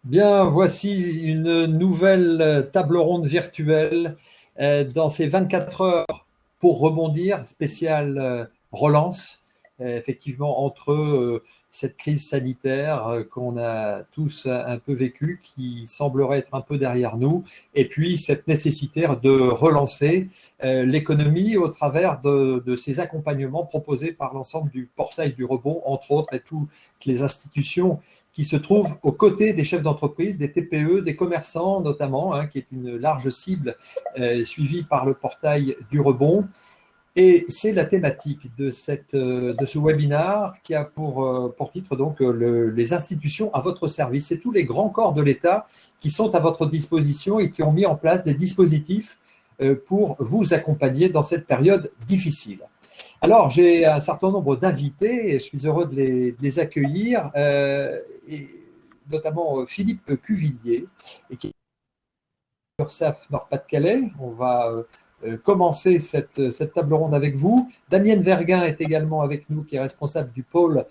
Bien, voici une nouvelle table ronde virtuelle dans ces 24 heures pour rebondir, spéciale relance, effectivement, entre cette crise sanitaire qu'on a tous un peu vécue, qui semblerait être un peu derrière nous, et puis cette nécessité de relancer l'économie au travers de ces accompagnements proposés par l'ensemble du portail du rebond, entre autres, et toutes les institutions qui se trouvent aux côtés des chefs d'entreprise, des TPE, des commerçants notamment, qui est une large cible suivie par le portail du rebond. Et c'est la thématique de ce webinaire qui a pour titre donc les institutions à votre service. C'est tous les grands corps de l'État qui sont à votre disposition et qui ont mis en place des dispositifs pour vous accompagner dans cette période difficile. Alors, j'ai un certain nombre d'invités et je suis heureux de les accueillir, et notamment Philippe Cuvillier, qui est URSSAF Nord-Pas-de-Calais. On va commencer cette table ronde avec vous. Damienne Verguin est également avec nous, qui est responsable du pôle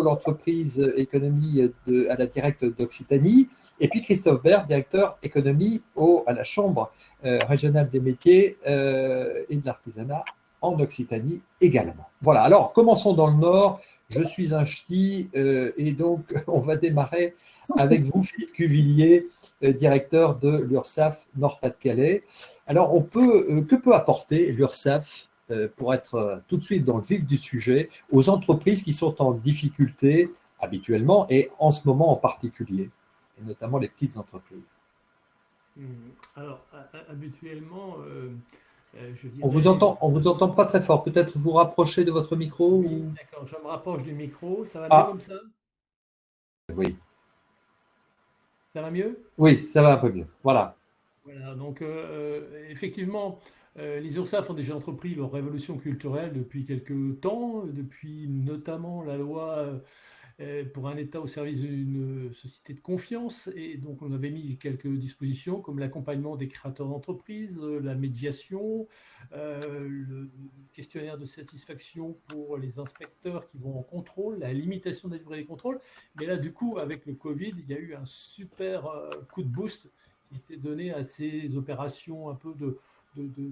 entreprise économie à la directe d'Occitanie. Et puis Christophe Bert, directeur économie à la Chambre régionale des métiers et de l'artisanat en Occitanie également. Voilà, alors commençons dans le Nord. Je suis un ch'ti et donc on va démarrer avec vous, Philippe Cuvillier, directeur de l'URSSAF Nord-Pas-de-Calais. Alors, que peut apporter l'URSSAF pour être tout de suite dans le vif du sujet aux entreprises qui sont en difficulté habituellement et en ce moment en particulier, et notamment les petites entreprises? Alors, habituellement, je On dirais, vous entend pas très fort. Peut-être vous rapprocher de votre micro oui, ou... d'accord, je me rapproche du micro. Ça va mieux Ah, comme ça? oui, Ça va mieux? oui, ça va un peu mieux. Voilà. Voilà, donc effectivement, les URSSAF ont déjà entrepris leur révolution culturelle depuis quelques temps, depuis notamment la loi pour un État au service d'une société de confiance. Et donc, on avait mis quelques dispositions comme l'accompagnement des créateurs d'entreprises, la médiation, le questionnaire de satisfaction pour les inspecteurs qui vont en contrôle, la limitation des durées des contrôles. Mais là, du coup, avec le Covid, il y a eu un super coup de boost qui était donné à ces opérations un peu de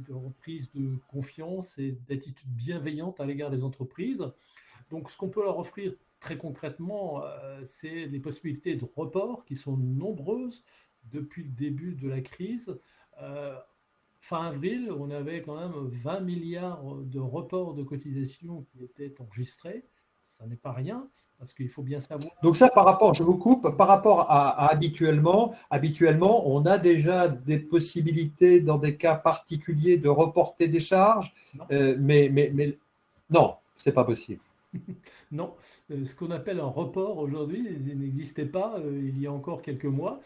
reprise de confiance et d'attitude bienveillante à l'égard des entreprises. Donc, ce qu'on peut leur offrir très concrètement, c'est les possibilités de report qui sont nombreuses depuis le début de la crise. Euh, Fin avril, on avait quand même 20 milliards de reports de cotisations qui étaient enregistrés. Ça n'est pas rien, parce qu'il faut bien savoir. Donc ça, je vous coupe, par rapport à habituellement, on a déjà des possibilités dans des cas particuliers de reporter des charges, Non, mais non, c'est pas possible. non. Ce qu'on appelle un report aujourd'hui il n'existait pas il y a encore quelques mois.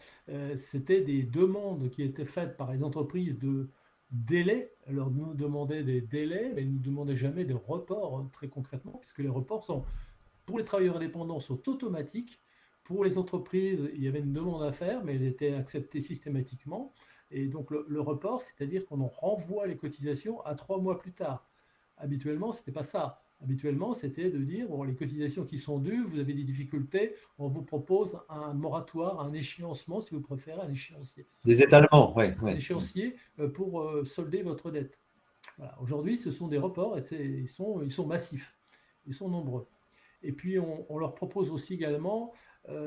C'était des demandes qui étaient faites par les entreprises de délais. Alors nous demandaient des délais, mais ils ne nous demandaient jamais des reports très concrètement, puisque les reports sont, pour les travailleurs indépendants, sont automatiques. Pour les entreprises, il y avait une demande à faire, mais elle était acceptée systématiquement. Et donc le report, c'est-à-dire qu'on en renvoie les cotisations à 3 mois plus tard. Habituellement, ce n'était pas ça. Habituellement, c'était de dire, bon, les cotisations qui sont dues, vous avez des difficultés, on vous propose un moratoire, un échéancement, si vous préférez, Des étalements, oui, un oui. échéancier pour solder votre dette. Voilà. Aujourd'hui, ce sont des reports et ils sont massifs, ils sont nombreux. Et puis, on leur propose aussi également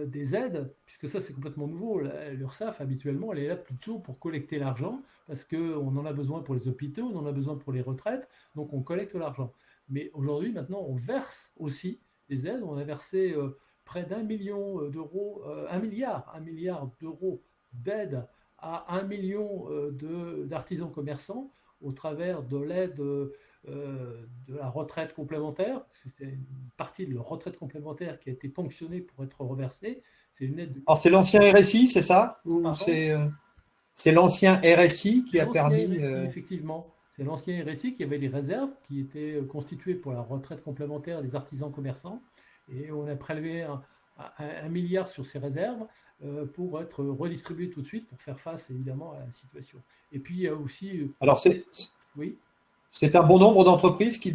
des aides, puisque ça, c'est complètement nouveau. L'URSSAF, habituellement, elle est là plutôt pour collecter l'argent, parce qu'on en a besoin pour les hôpitaux, on en a besoin pour les retraites, donc on collecte l'argent. Mais aujourd'hui, maintenant, on verse aussi des aides. On a versé près d'1 million d'euros, 1 milliard d'euros d'aide à 1 million d'artisans commerçants au travers de l'aide de la retraite complémentaire, parce que c'est une partie de leur retraite complémentaire qui a été ponctionnée pour être reversée. C'est une aide de... Alors c'est l'ancien RSI, c'est ça? Ou Pardon? c'est l'ancien RSI C'est qui a l'ancien permis... RSI, effectivement. C'est l'ancien RSI qui avait des réserves qui étaient constituées pour la retraite complémentaire des artisans commerçants. Et on a prélevé 1 milliard sur ces réserves pour être redistribué tout de suite pour faire face évidemment à la situation. Et puis il y a aussi, Alors oui, c'est un bon nombre d'entreprises qui ont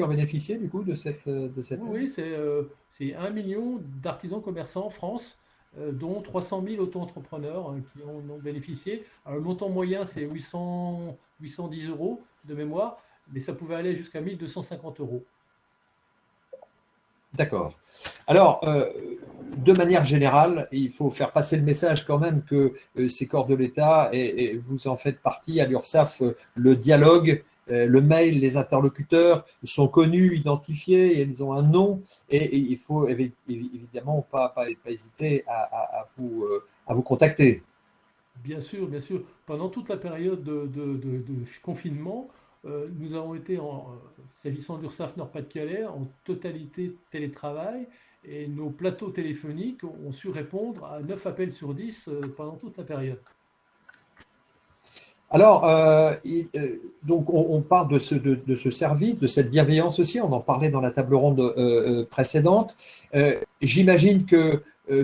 bénéficié du coup de cette oui, aide. oui, c'est 1 million d'artisans commerçants en France dont 300 000 auto-entrepreneurs qui en ont bénéficié. Alors, le montant moyen, c'est 810 euros de mémoire, mais ça pouvait aller jusqu'à 1250 euros. D'accord. Alors, de manière générale, il faut faire passer le message quand même que ces corps de l'État, et vous en faites partie à l'URSSAF, le dialogue, le mail, les interlocuteurs sont connus, identifiés, ils ont un nom, et il faut évidemment pas hésiter à vous contacter. Bien sûr, bien sûr. Pendant toute la période de confinement, nous avons été, s'agissant de l'URSSAF Nord-Pas-de-Calais, en totalité télétravail et nos plateaux téléphoniques ont su répondre à 9 appels sur 10 pendant toute la période. Alors, donc on parle de ce service, de cette bienveillance aussi, on en parlait dans la table ronde précédente. J'imagine que,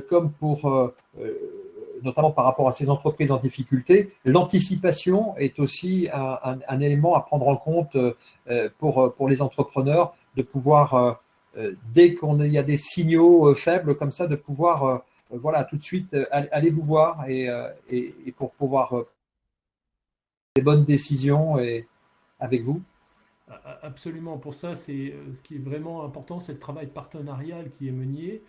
comme pour, notamment par rapport à ces entreprises en difficulté, l'anticipation est aussi un élément à prendre en compte pour les entrepreneurs, de pouvoir, dès qu'il y a des signaux faibles comme ça, de pouvoir voilà, tout de suite aller vous voir et pour pouvoir des bonnes décisions avec vous. Absolument. Pour ça, c'est ce qui est vraiment important, c'est le travail partenarial qui est mené,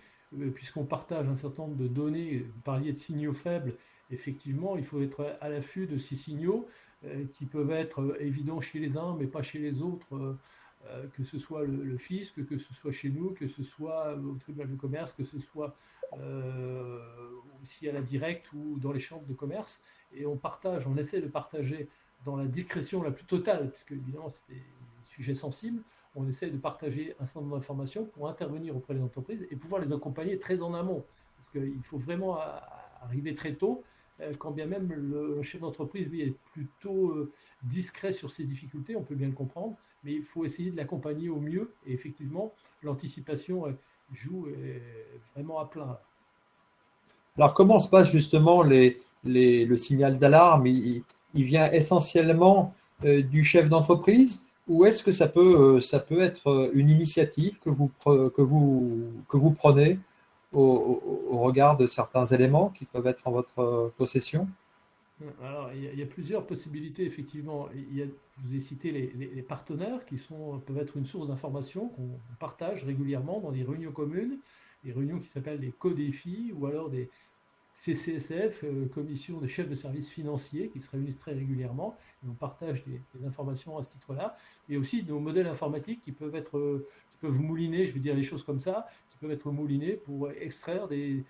puisqu'on partage un certain nombre de données. Vous parliez de signaux faibles. Effectivement, il faut être à l'affût de ces signaux qui peuvent être évidents chez les uns, mais pas chez les autres, que ce soit le fisc, que ce soit chez nous, que ce soit au tribunal de commerce, que ce soit euh, aussi à la directe ou dans les chambres de commerce. Et on partage, on essaie de partager dans la discrétion la plus totale, parce que évidemment c'est des sujets sensibles, on essaie de partager un certain nombre d'informations pour intervenir auprès des entreprises et pouvoir les accompagner très en amont. Parce qu'il faut vraiment arriver très tôt, quand bien même le chef d'entreprise, lui, est plutôt discret sur ses difficultés, on peut bien le comprendre, mais il faut essayer de l'accompagner au mieux. Et effectivement, l'anticipation joue vraiment à plein. Alors, comment se passe justement le signal d'alarme? Il vient essentiellement du chef d'entreprise, ou est-ce que ça peut être une initiative que vous prenez au regard de certains éléments qui peuvent être en votre possession? Alors, il y a plusieurs possibilités, effectivement. Je vous ai cité les partenaires qui peuvent être une source d'information qu'on partage régulièrement dans des réunions communes, des réunions qui s'appellent des co-défis ou alors des CCSF, Commission des chefs de services financiers, qui se réunissent très régulièrement et on partage des informations à ce titre-là. Et aussi nos modèles informatiques qui peuvent mouliner, je vais dire les choses comme ça, qui peuvent être moulinés pour extraire des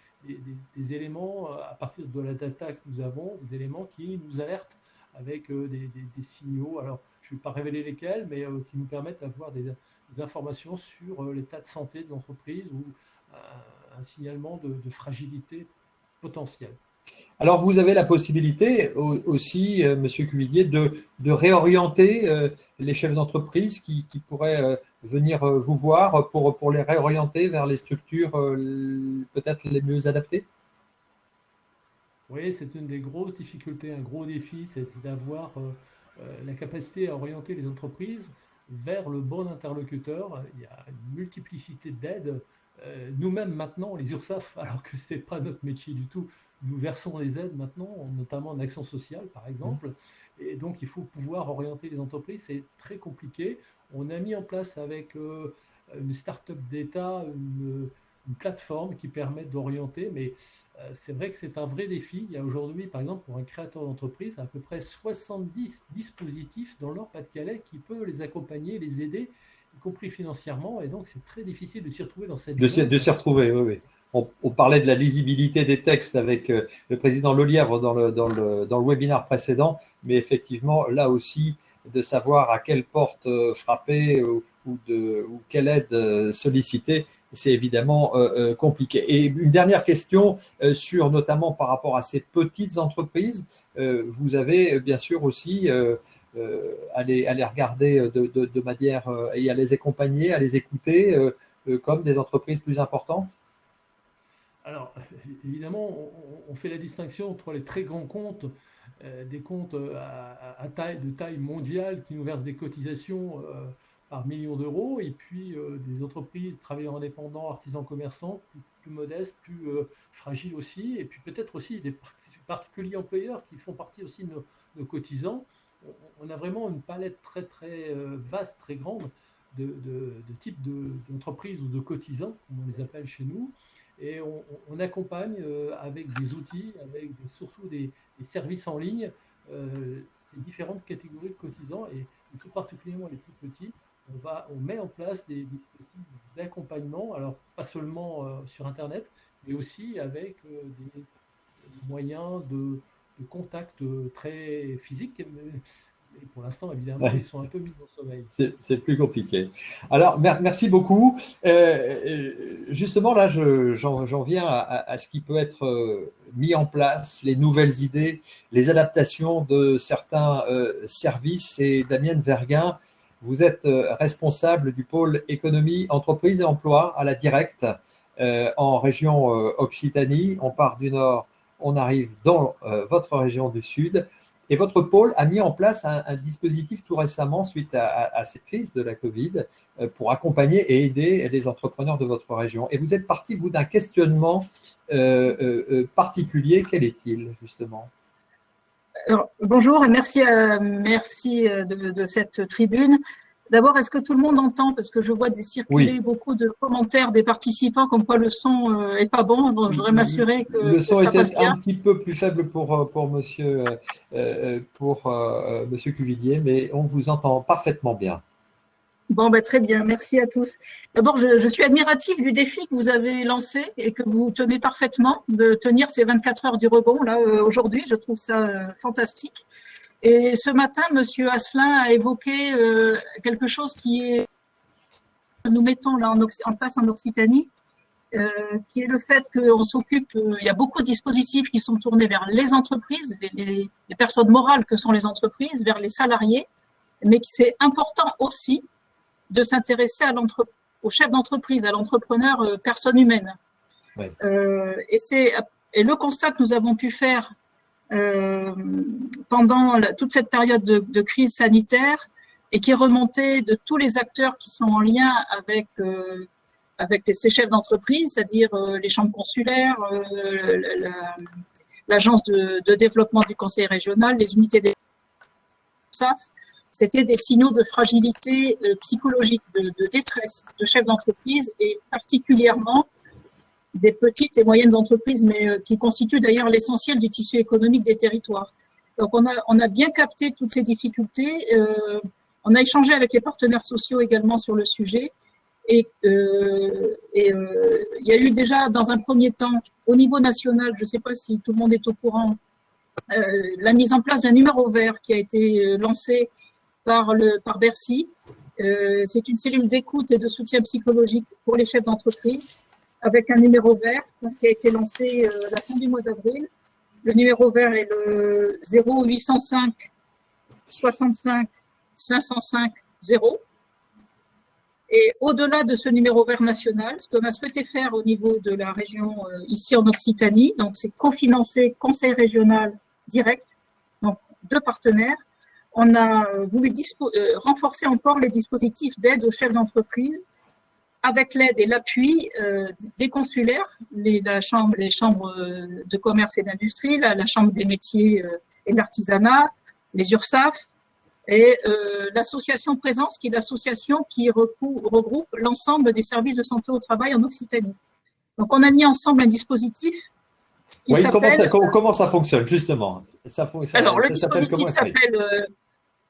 éléments à partir de la data que nous avons, des éléments qui nous alertent avec des signaux. Alors, je ne vais pas révéler lesquels, mais qui nous permettent d'avoir des informations sur l'état de santé de l'entreprise ou un signalement de fragilité potentielle. Alors, vous avez la possibilité aussi, Monsieur Cuvillier, de réorienter les chefs d'entreprise qui pourraient venir vous voir pour les réorienter vers les structures peut-être les mieux adaptées. Oui, c'est une des grosses difficultés, un gros défi, c'est d'avoir la capacité à orienter les entreprises vers le bon interlocuteur. Il y a une multiplicité d'aides. Nous-mêmes maintenant, les URSSAF, alors que ce n'est pas notre métier du tout, nous versons les aides maintenant, notamment en action sociale par exemple. Et donc il faut pouvoir orienter les entreprises, c'est très compliqué. On a mis en place avec une start-up d'État une plateforme qui permet d'orienter, mais c'est vrai que c'est un vrai défi. Il y a aujourd'hui, par exemple, pour un créateur d'entreprise, à peu près 70 dispositifs dans leur Pas-de-Calais qui peuvent les accompagner, les aider, y compris financièrement. Et donc, c'est très difficile de s'y retrouver dans cette De jungle. s'y retrouver, oui, oui. On parlait de la lisibilité des textes avec le président Lelièvre dans le webinaire précédent, mais effectivement, là aussi, de savoir à quelle porte frapper ou quelle aide solliciter, c'est évidemment compliqué. Et une dernière question sur notamment par rapport à ces petites entreprises, vous avez bien sûr aussi à les regarder de manière et à les accompagner, à les écouter comme des entreprises plus importantes. Alors, évidemment, on fait la distinction entre les très grands comptes, des comptes de taille mondiale qui nous versent des cotisations par millions d'euros, et puis des entreprises, travailleurs indépendants, artisans commerçants, plus modestes, plus fragiles aussi, et puis peut-être aussi des particuliers employeurs qui font partie aussi de nos cotisants. On a vraiment une palette très très vaste, très grande de types d'entreprises ou de cotisants, comme on les appelle chez nous, et on accompagne avec des outils, avec surtout des services en ligne, ces différentes catégories de cotisants, et tout particulièrement les plus petits. On met en place des dispositifs d'accompagnement, alors pas seulement sur Internet, mais aussi avec des moyens de contact très physiques. Et pour l'instant, évidemment, Ouais. ils sont un peu mis dans le sommeil. C'est plus compliqué. Alors, merci beaucoup. Justement, là, j'en viens à ce qui peut être mis en place, les nouvelles idées, les adaptations de certains services. Et Damienne Verguin, vous êtes responsable du pôle économie, entreprise et emploi à la Directe en région Occitanie. On part du nord, on arrive dans votre région du sud. Et votre pôle a mis en place un dispositif tout récemment suite à cette crise de la Covid pour accompagner et aider les entrepreneurs de votre région. Et vous êtes parti, vous, d'un questionnement particulier. Quel est-il, justement? Alors, bonjour et merci de cette tribune. D'abord, est-ce que tout le monde entend? Parce que je vois circuler beaucoup de commentaires des participants comme quoi le son est pas bon. Donc, je voudrais m'assurer le son ça était passe bien. un petit peu plus faible pour monsieur Cuvillier, mais on vous entend parfaitement bien. Bon, ben, très bien, merci à tous. D'abord, je suis admirative du défi que vous avez lancé et que vous tenez parfaitement, de tenir ces 24 heures du rebond là aujourd'hui. Je trouve ça fantastique. Et ce matin, Monsieur Asselin a évoqué quelque chose qui est, nous mettons là en place en Occitanie, qui est le fait qu'on s'occupe, il y a beaucoup de dispositifs qui sont tournés vers les entreprises, les personnes morales que sont les entreprises, vers les salariés, mais c'est important aussi de s'intéresser au chef d'entreprise, à l'entrepreneur personne humaine. Oui. Et le constat que nous avons pu faire pendant toute cette période de crise sanitaire et qui est remontée de tous les acteurs qui sont en lien avec ces chefs d'entreprise, c'est-à-dire les chambres consulaires, l'agence de développement du conseil régional, les unités des SAF, c'était des signaux de fragilité psychologique, de détresse de chefs d'entreprise et particulièrement des petites et moyennes entreprises, mais qui constituent d'ailleurs l'essentiel du tissu économique des territoires. Donc, on a bien capté toutes ces difficultés. On a échangé avec les partenaires sociaux également sur le sujet. Et il y a eu déjà, dans un premier temps, au niveau national, je ne sais pas si tout le monde est au courant, la mise en place d'un numéro vert qui a été lancé par Bercy. C'est une cellule d'écoute et de soutien psychologique pour les chefs d'entreprise, avec un numéro vert qui a été lancé à la fin du mois d'avril. Le numéro vert est le 0805 65 505 0. Et au-delà de ce numéro vert national, ce qu'on a souhaité faire au niveau de la région ici en Occitanie, donc c'est cofinancer conseil régional direct, donc 2 partenaires. On a voulu renforcer encore les dispositifs d'aide aux chefs d'entreprise avec l'aide et l'appui des consulaires, les chambres de commerce et d'industrie, la chambre des métiers et de l'artisanat, les URSAF et l'association Présence, qui est l'association qui regroupe l'ensemble des services de santé au travail en Occitanie. Donc, on a mis ensemble un dispositif qui s'appelle… Comment ça fonctionne, justement? Alors, le dispositif s'appelle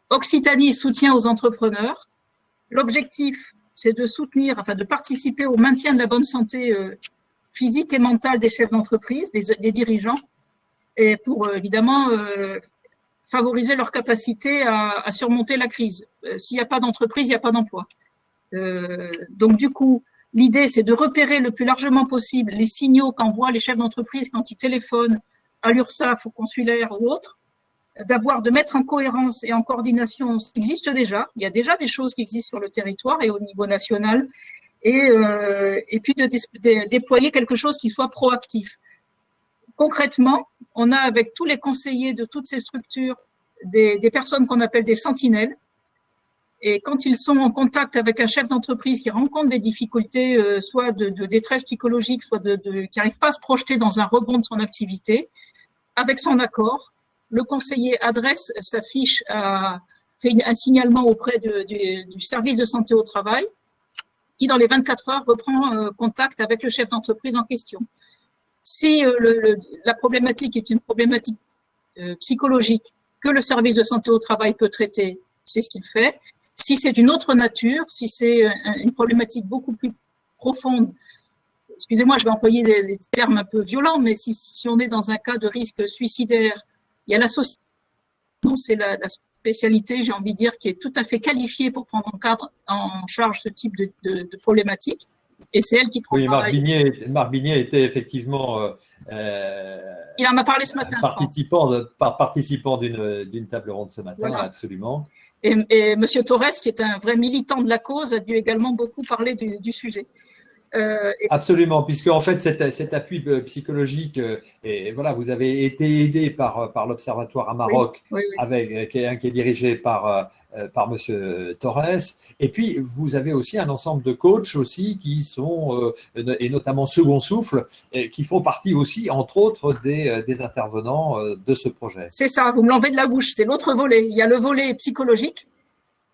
Occitanie soutien aux entrepreneurs. L'objectif, c'est de soutenir, enfin de participer au maintien de la bonne santé physique et mentale des chefs d'entreprise, des dirigeants, et pour évidemment favoriser leur capacité à surmonter la crise. S'il n'y a pas d'entreprise, il n'y a pas d'emploi. Donc du coup, l'idée, c'est de repérer le plus largement possible les signaux qu'envoient les chefs d'entreprise quand ils téléphonent à l'URSSAF, au consulaire ou autre, de mettre en cohérence et en coordination ce qui existe déjà. Il y a déjà des choses qui existent sur le territoire et au niveau national, et puis de déployer quelque chose qui soit proactif. Concrètement, on a avec tous les conseillers de toutes ces structures des personnes qu'on appelle des sentinelles Et quand ils sont en contact avec un chef d'entreprise qui rencontre des difficultés, soit de détresse psychologique, soit qui n'arrive pas à se projeter dans un rebond de son activité, avec son accord, le conseiller adresse sa fiche, fait un signalement auprès du service de santé au travail, qui dans les 24 heures reprend contact avec le chef d'entreprise en question. Si la problématique est une problématique psychologique que le service de santé au travail peut traiter, c'est ce qu'il fait. Si c'est d'une autre nature, si c'est une problématique beaucoup plus profonde, excusez-moi, je vais employer des termes un peu violents, mais si on est dans un cas de risque suicidaire, il y a l'association, c'est la spécialité, j'ai envie de dire, qui est tout à fait qualifiée pour prendre en charge ce type de problématique. Et c'est elle qui prend. Oui, Marc Bignet était effectivement il en a parlé ce matin, participant d'une table ronde ce matin, voilà. Absolument. Et M. Torres, qui est un vrai militant de la cause, a dû également beaucoup parler du sujet. Absolument, puisque en fait cet appui psychologique, et voilà, vous avez été aidé par l'Observatoire à Maroc, oui. qui est dirigé par Monsieur Torres, et puis vous avez aussi un ensemble de coachs aussi qui sont et notamment Second Souffle, qui font partie aussi entre autres des intervenants de ce projet. C'est ça, vous me l'enlevez de la bouche, c'est l'autre volet. Il y a le volet psychologique,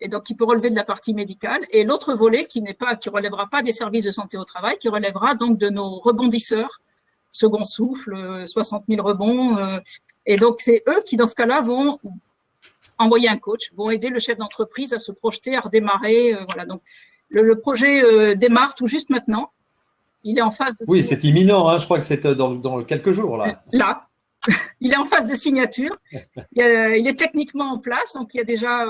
et donc qui peut relever de la partie médicale, et l'autre volet qui relèvera pas des services de santé au travail, qui relèvera donc de nos rebondisseurs, Second Souffle, 60 000 rebonds, et donc c'est eux qui dans ce cas-là vont envoyer un coach, vont aider le chef d'entreprise à se projeter, à redémarrer, voilà. Donc le projet démarre tout juste maintenant. Il est en phase de. Oui, c'est imminent, hein, je crois que c'est dans quelques jours là. Il est en phase de signature. Il est techniquement en place, donc il y a déjà,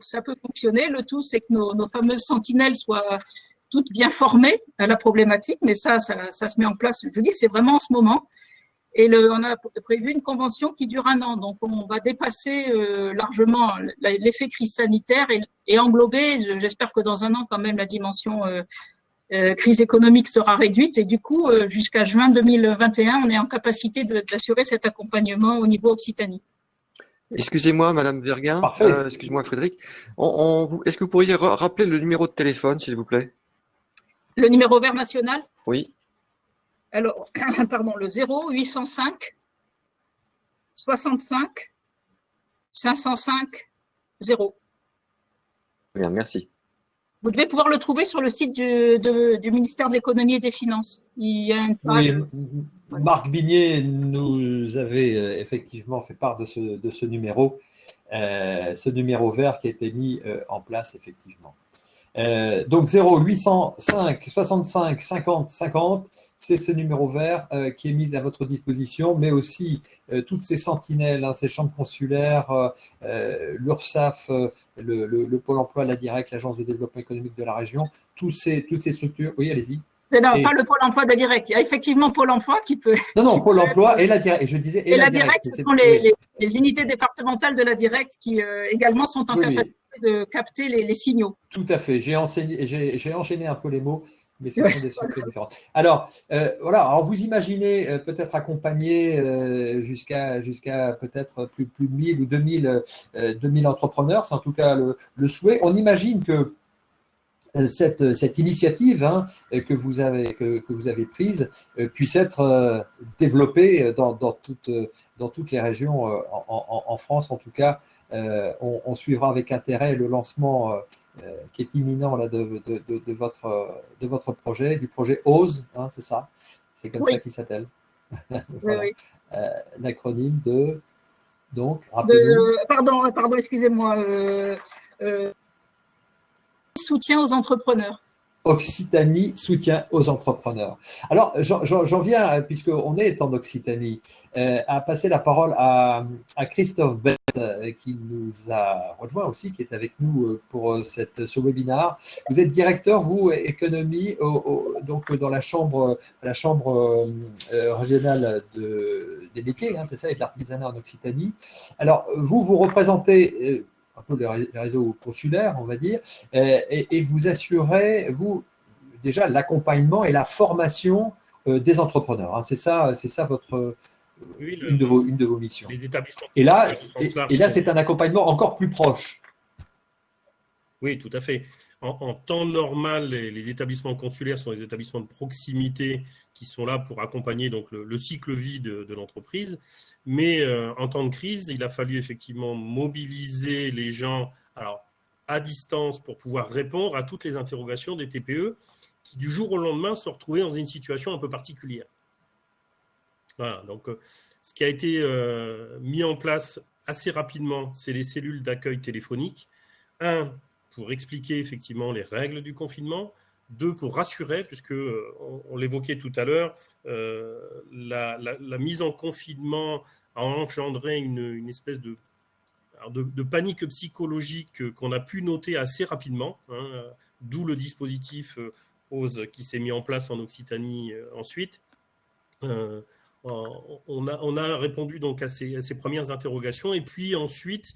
ça peut fonctionner. Le tout, c'est que nos fameuses sentinelles soient toutes bien formées à la problématique, mais ça se met en place. Je vous dis, c'est vraiment en ce moment. Et on a prévu une convention qui dure 1 an, donc on va dépasser largement l'effet crise sanitaire et englober. J'espère que dans 1 an, quand même, la dimension crise économique sera réduite et du coup, jusqu'à juin 2021, on est en capacité d'assurer cet accompagnement au niveau Occitanie. Excusez-moi, Madame Verguin, excusez-moi Frédéric, est-ce que vous pourriez rappeler le numéro de téléphone, s'il vous plaît? Le numéro vert national? Oui. Alors, pardon, le 0805 65 505 0. Bien, merci. Vous devez pouvoir le trouver sur le site du ministère de l'Économie et des Finances. Il y a une page. Oui, Marc Bignet nous avait effectivement fait part de ce numéro vert qui a été mis en place effectivement. Donc 0805 65 50 50, c'est ce numéro vert qui est mis à votre disposition, mais aussi toutes ces sentinelles, hein, ces chambres consulaires, l'URSSAF, le Pôle emploi, la Direct, l'Agence de développement économique de la région, toutes ces structures. Oui, allez-y. Non, pas le Pôle emploi de la Direct. Il y a effectivement Pôle emploi qui peut. Non, Pôle emploi et la Direct. Et je disais et la Direct, ce sont les unités départementales de la Direct qui également sont en capacité de capter les signaux. Tout à fait. J'ai enchaîné un peu les mots, mais ce sont des structures différentes. Alors, voilà. Alors, vous imaginez peut-être accompagner jusqu'à peut-être plus de 1000 ou 2000 entrepreneurs. C'est en tout cas le souhait. On imagine que cette initiative que vous avez prise puisse être développée dans toutes les régions en France. En tout cas, on suivra avec intérêt le lancement qui est imminent là, de votre projet, du projet OSE, c'est ça? C'est comme ça qu'il s'appelle. Voilà. Oui. L'acronyme de… Donc, rappelez-nous. Pardon, excusez-moi. Soutien aux entrepreneurs. Occitanie, soutien aux entrepreneurs. Alors, j'en viens, puisqu'on est en Occitanie, à passer la parole à Christophe Bett, qui nous a rejoint aussi, qui est avec nous pour ce webinaire. Vous êtes directeur, vous, économie, donc dans la chambre régionale des métiers, c'est ça, et de l'artisanat en Occitanie. Alors, vous représentez un peu les réseaux consulaires, on va dire, et vous assurez, vous, déjà l'accompagnement et la formation des entrepreneurs. C'est ça votre une de vos missions. Les établissements. Et là, c'est un accompagnement encore plus proche. Oui, tout à fait. En temps normal, les établissements consulaires sont des établissements de proximité qui sont là pour accompagner donc le cycle vie de l'entreprise. Mais en temps de crise, il a fallu effectivement mobiliser les gens à distance pour pouvoir répondre à toutes les interrogations des TPE qui, du jour au lendemain, se retrouvaient dans une situation un peu particulière. Voilà, donc ce qui a été mis en place assez rapidement, c'est les cellules d'accueil téléphonique. Pour expliquer effectivement les règles du confinement. 2, pour rassurer, puisque on l'évoquait tout à l'heure, la mise en confinement a engendré une espèce de panique psychologique qu'on a pu noter assez rapidement, hein, d'où le dispositif OSE qui s'est mis en place en Occitanie ensuite. On a répondu donc à ces premières interrogations, et puis ensuite,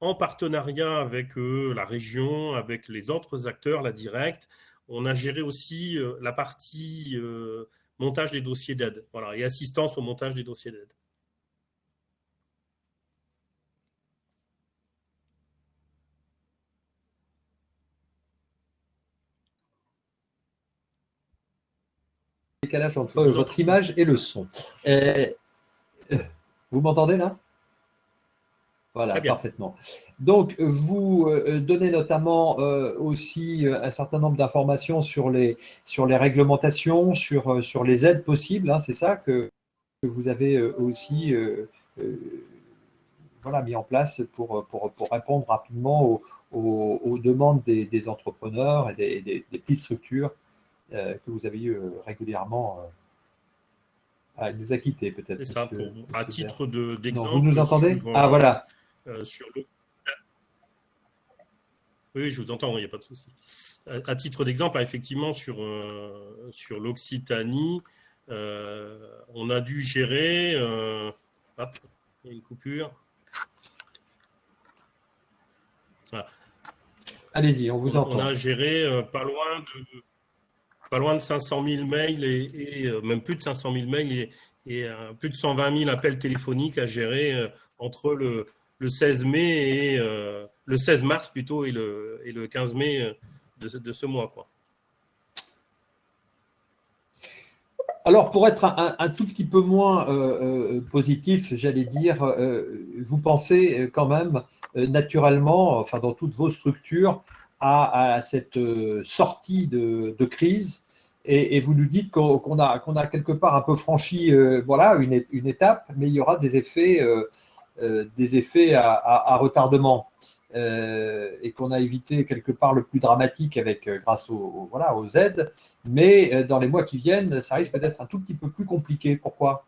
en partenariat avec la région, avec les autres acteurs, la directe, on a géré aussi la partie montage des dossiers d'aide, voilà, et assistance au montage des dossiers d'aide. Décalage entre votre image et le son. Vous m'entendez là? Voilà, parfaitement. Donc, vous donnez notamment aussi un certain nombre d'informations sur les réglementations, sur les aides possibles, hein, c'est ça que vous avez aussi voilà, mis en place pour répondre rapidement aux demandes des entrepreneurs et des petites structures que vous avez eu régulièrement. Il nous a quittés peut-être. C'est ça, à titre d'exemple. Vous nous entendez? Voilà. Oui, je vous entends, il n'y a pas de souci. À titre d'exemple, effectivement, sur l'Occitanie, on a dû gérer… hop, il y a une coupure. Voilà. Allez-y, on vous entend. On a géré pas loin de 500 000 mails et même plus de 500 000 mails et plus de 120 000 appels téléphoniques à gérer entre le 16 mai et le 16 mars plutôt et le 15 mai de ce mois, quoi. Alors, pour être un tout petit peu moins positif, j'allais dire, vous pensez quand même naturellement, enfin dans toutes vos structures, à cette sortie de crise, et vous nous dites qu'on a quelque part un peu franchi voilà, une étape, mais il y aura des effets à retardement. Et qu'on a évité quelque part le plus dramatique grâce aux aides, mais dans les mois qui viennent, ça risque d'être un tout petit peu plus compliqué. Pourquoi?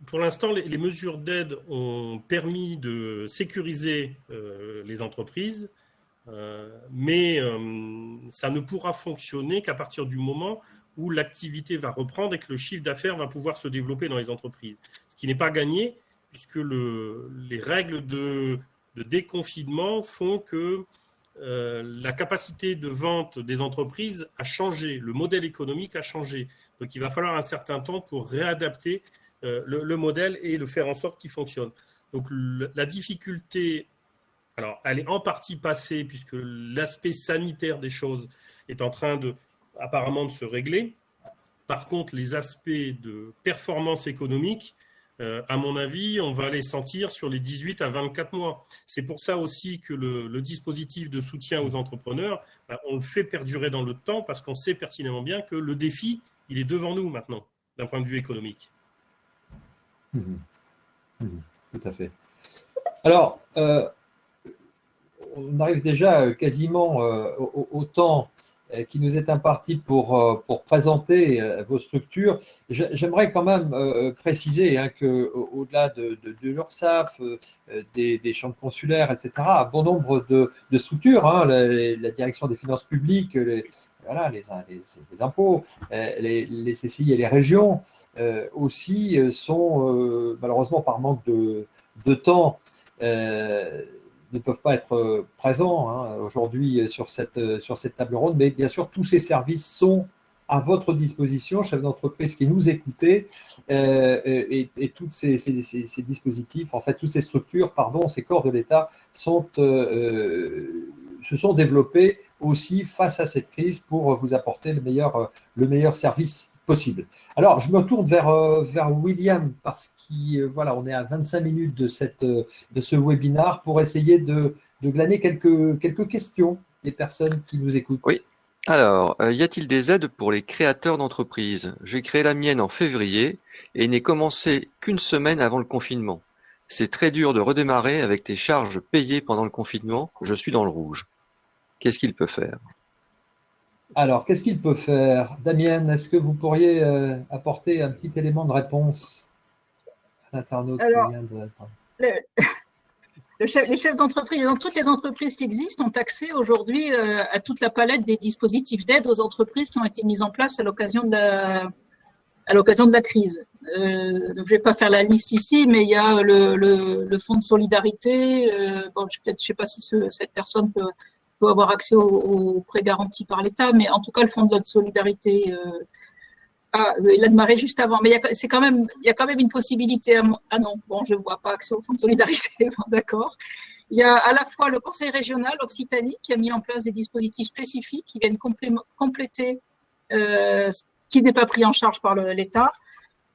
Pour l'instant, les mesures d'aide ont permis de sécuriser les entreprises, mais ça ne pourra fonctionner qu'à partir du moment où l'activité va reprendre et que le chiffre d'affaires va pouvoir se développer dans les entreprises. Ce qui n'est pas gagné, puisque les règles de déconfinement font que la capacité de vente des entreprises a changé, le modèle économique a changé. Donc il va falloir un certain temps pour réadapter le modèle et le faire en sorte qu'il fonctionne. Donc la difficulté, alors elle est en partie passée puisque l'aspect sanitaire des choses est en train apparemment de se régler. Par contre, les aspects de performance économique, à mon avis, on va les sentir sur les 18 à 24 mois. C'est pour ça aussi que le dispositif de soutien aux entrepreneurs, on le fait perdurer dans le temps parce qu'on sait pertinemment bien que le défi, il est devant nous maintenant, d'un point de vue économique. Tout à fait. Alors, on arrive déjà quasiment au temps qui nous est imparti pour présenter vos structures. J'aimerais quand même préciser qu'au-delà de l'URSSAF, des chambres consulaires, etc., un bon nombre de structures, hein, la direction des finances publiques, les impôts, les CCI et les régions aussi sont malheureusement par manque de temps ne peuvent pas être présents aujourd'hui sur cette table ronde, mais bien sûr tous ces services sont à votre disposition, chef d'entreprise qui nous écoutez, et tous ces dispositifs, en fait, toutes ces structures, pardon, ces corps de l'État se sont développés aussi face à cette crise pour vous apporter le meilleur service possible. Alors, je me tourne vers William parce qu'on voilà, on est à 25 minutes de ce webinaire pour essayer de glaner quelques questions des personnes qui nous écoutent. Oui. Alors, y a-t-il des aides pour les créateurs d'entreprises? J'ai créé la mienne en février et n'ai commencé qu'une semaine avant le confinement. C'est très dur de redémarrer avec des charges payées pendant le confinement. Je suis dans le rouge. Qu'est-ce qu'il peut faire? Alors, qu'est-ce qu'il peut faire? Damien, est-ce que vous pourriez apporter un petit élément de réponse à l'internaute qui vient de... Les chefs d'entreprise, donc toutes les entreprises qui existent ont accès aujourd'hui à toute la palette des dispositifs d'aide aux entreprises qui ont été mis en place à l'occasion de la crise. Donc, je ne vais pas faire la liste ici, mais il y a le fonds de solidarité. Bon, je ne sais pas si cette personne peut avoir accès aux prêts garantis par l'État, mais en tout cas, le fonds de solidarité. Il a démarré juste avant, mais il y a quand même une possibilité. Ah non, bon, je ne vois pas accès au fonds de solidarité, bon, d'accord. Il y a à la fois le Conseil régional Occitanie qui a mis en place des dispositifs spécifiques qui viennent compléter ce qui n'est pas pris en charge par l'État.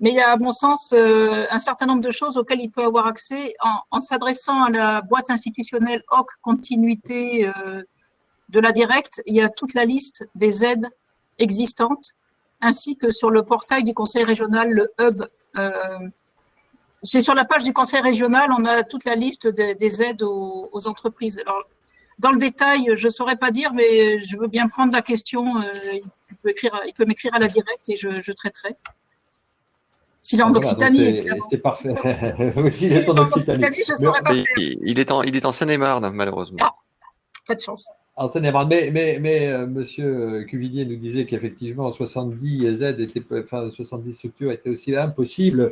Mais il y a, à mon sens, un certain nombre de choses auxquelles il peut avoir accès en s'adressant à la boîte institutionnelle OC Continuité de la Directe. Il y a toute la liste des aides existantes, ainsi que sur le portail du Conseil régional, le hub. C'est sur la page du Conseil régional, on a toute la liste des aides aux entreprises. Alors, dans le détail, je ne saurais pas dire, mais je veux bien prendre la question. Il peut m'écrire à la directe et je traiterai. S'il est en Occitanie. C'est parfait. Oui, s'il est en Occitanie, je ne saurais pas faire. Il est en Seine-et-Marne, malheureusement. Ah, pas de chance. Mais Monsieur Cuvillier nous disait qu'effectivement 70 aides étaient, enfin 70 structures étaient aussi impossibles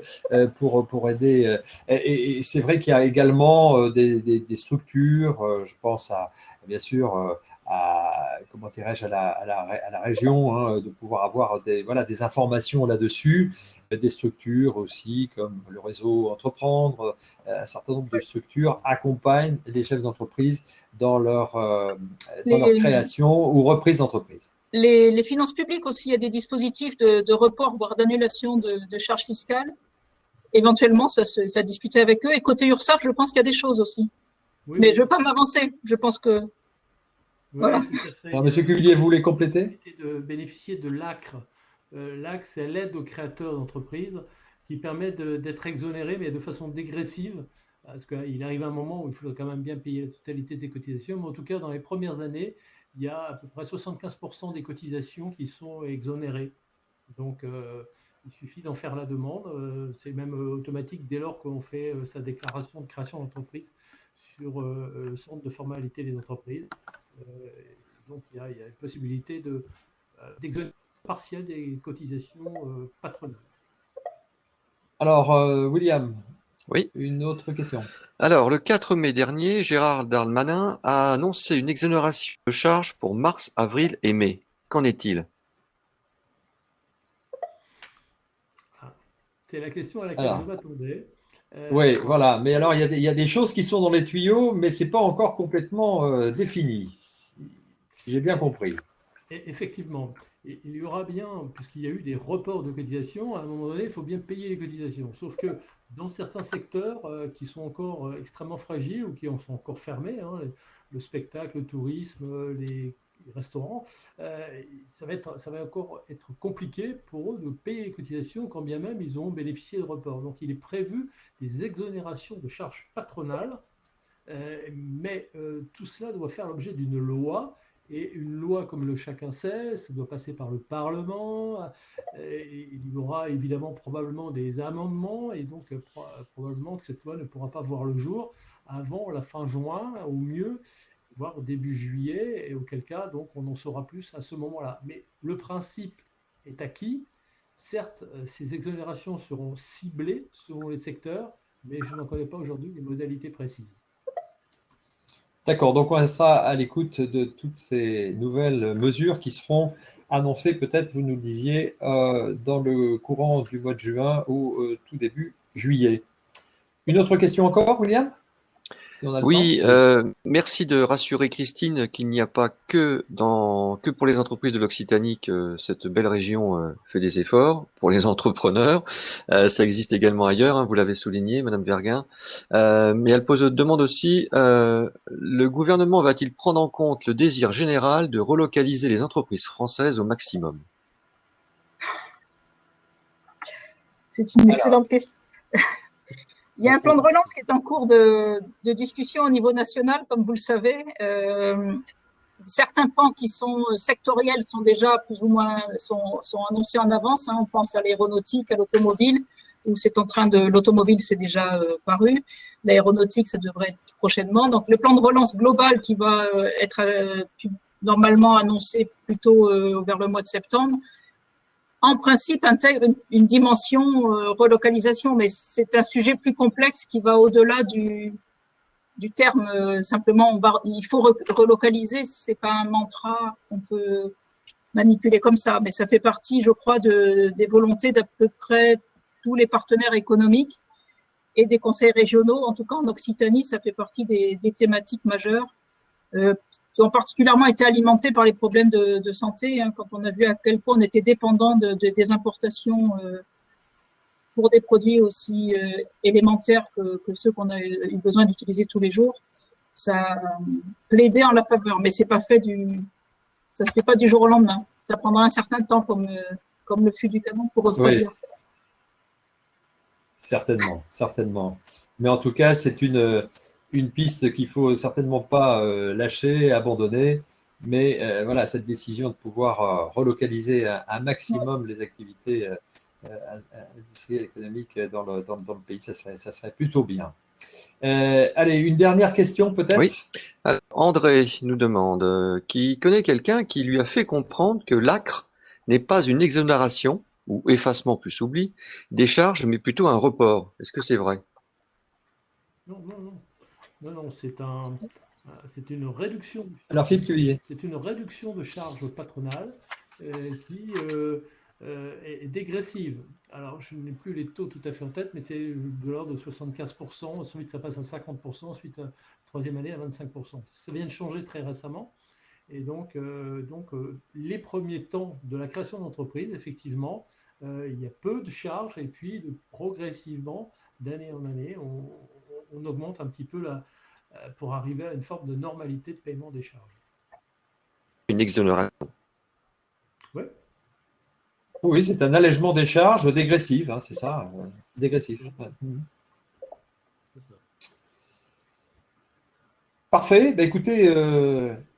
pour aider. Et c'est vrai qu'il y a également des structures, je pense bien sûr comment dirais-je, à la région, hein, de pouvoir avoir des informations là-dessus, des structures aussi comme le réseau Entreprendre, un certain nombre de structures accompagnent les chefs d'entreprise dans leur création ou reprise d'entreprise. Les finances publiques aussi, il y a des dispositifs de report, voire d'annulation de charges fiscales. Éventuellement, ça a discuté avec eux. Et côté URSSAF, je pense qu'il y a des choses aussi. Oui, mais je ne veux pas m'avancer. Je pense que… Oui, voilà. Alors, Monsieur Cuvillier, vous voulez compléter? De bénéficier de l'ACRE. L'ACRE, c'est l'aide aux créateurs d'entreprises qui permet d'être exonéré, mais de façon dégressive. Parce qu'il arrive un moment où il faut quand même bien payer la totalité des cotisations. Mais en tout cas, dans les premières années, il y a à peu près 75% des cotisations qui sont exonérées. Donc, il suffit d'en faire la demande. C'est même automatique dès lors qu'on fait sa déclaration de création d'entreprise sur le centre de formalité des entreprises. Donc, il y a une possibilité d'exonération partielle des cotisations patronales. Alors, William, oui. Une autre question. Alors, le 4 mai dernier, Gérald Darmanin a annoncé une exonération de charges pour mars, avril et mai. Qu'en est-il? C'est la question à laquelle je m'attendais. Oui, voilà. Mais alors, il y a des choses qui sont dans les tuyaux, mais ce n'est pas encore complètement défini, si j'ai bien compris. Effectivement. Il y aura bien, puisqu'il y a eu des reports de cotisations, à un moment donné, il faut bien payer les cotisations. Sauf que dans certains secteurs qui sont encore extrêmement fragiles ou qui sont encore fermés, hein, le spectacle, le tourisme, les restaurants, ça va encore être compliqué pour eux de payer les cotisations quand bien même ils ont bénéficié de reports. Donc il est prévu des exonérations de charges patronales, mais tout cela doit faire l'objet d'une loi. Et une loi, comme le chacun sait, ça doit passer par le Parlement. Il y aura évidemment probablement des amendements, et donc probablement que cette loi ne pourra pas voir le jour avant la fin juin, au mieux, voire début juillet, et auquel cas, donc, on en saura plus à ce moment-là. Mais le principe est acquis. Certes, ces exonérations seront ciblées selon les secteurs, mais je n'en connais pas aujourd'hui les modalités précises. D'accord, donc on sera à l'écoute de toutes ces nouvelles mesures qui seront annoncé, peut-être, vous nous le disiez, dans le courant du mois de juin ou tout début juillet. Une autre question encore, William? Si on a le Oui, temps. merci de rassurer Christine qu'il n'y a pas que pour les entreprises de l'Occitanie que cette belle région fait des efforts pour les entrepreneurs. Ça existe également ailleurs, hein, vous l'avez souligné, Madame Verguin. Mais elle demande aussi, le gouvernement va-t-il prendre en compte le désir général de relocaliser les entreprises françaises au maximum? C'est une excellente question. Il y a un plan de relance qui est en cours de discussion au niveau national, comme vous le savez. Certains plans qui sont sectoriels sont déjà plus ou moins sont annoncés en avance. Hein. On pense à l'aéronautique, à l'automobile, où c'est en train de l'automobile, c'est déjà paru. L'aéronautique, ça devrait être prochainement. Donc le plan de relance global qui va être normalement annoncé plutôt vers le mois de septembre, en principe, intègre une dimension relocalisation, mais c'est un sujet plus complexe qui va au-delà du terme. Simplement, il faut relocaliser. C'est pas un mantra qu'on peut manipuler comme ça, mais ça fait partie, je crois, des volontés d'à peu près tous les partenaires économiques et des conseils régionaux. En tout cas, en Occitanie, ça fait partie des thématiques majeures. Qui ont particulièrement été alimentés par les problèmes de santé, hein, quand on a vu à quel point on était dépendant des importations pour des produits aussi élémentaires que ceux qu'on a eu besoin d'utiliser tous les jours. Ça a plaidé en la faveur, mais ça se fait pas du jour au lendemain. Ça prendra un certain temps, comme le fût du canon, pour refroidir. Oui. Certainement, certainement. Mais en tout cas, c'est une piste qu'il ne faut certainement pas lâcher, abandonner. Mais voilà, cette décision de pouvoir relocaliser un maximum les activités industrielles, économiques dans le pays, ça serait plutôt bien. Allez, une dernière question peut-être? Oui. Alors, André nous demande, qui connaît quelqu'un qui lui a fait comprendre que l'ACRE n'est pas une exonération, ou effacement plus oubli, des charges, mais plutôt un report. Est-ce que c'est vrai? Non, c'est une réduction. Alors, Philippe Cuvillier. C'est une réduction de charges patronales qui est dégressive. Alors, je n'ai plus les taux tout à fait en tête, mais c'est de l'ordre de 75%. Ensuite, ça passe à 50%. Ensuite, troisième année, à 25%. Ça vient de changer très récemment. Et donc les premiers temps de la création d'entreprise, effectivement, il y a peu de charges. Et puis, progressivement, d'année en année, on augmente un petit peu pour arriver à une forme de normalité de paiement des charges. Une exonération. Oui. Oui, c'est un allègement des charges dégressif, hein, c'est ça, dégressif. Ouais. Parfait. Ben, écoutez,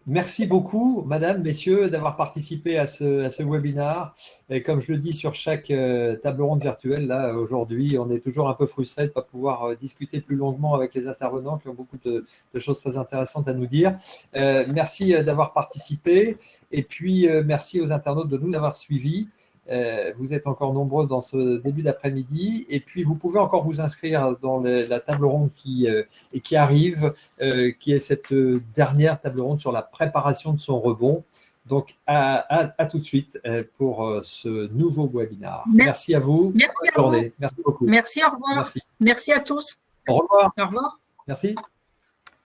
merci beaucoup, madame, messieurs, d'avoir participé à ce webinaire. Et comme je le dis sur chaque table ronde virtuelle, là, aujourd'hui, on est toujours un peu frustré de ne pas pouvoir discuter plus longuement avec les intervenants qui ont beaucoup de choses très intéressantes à nous dire. Merci d'avoir participé. Et puis, merci aux internautes de nous avoir suivis. Vous êtes encore nombreux dans ce début d'après-midi. Et puis, vous pouvez encore vous inscrire dans la table ronde qui arrive, qui est cette dernière table ronde sur la préparation de son rebond. Donc, à tout de suite pour ce nouveau webinaire. Merci à vous. Merci à vous. Merci beaucoup. Merci, au revoir. Merci à tous. Au revoir. Au revoir. Merci.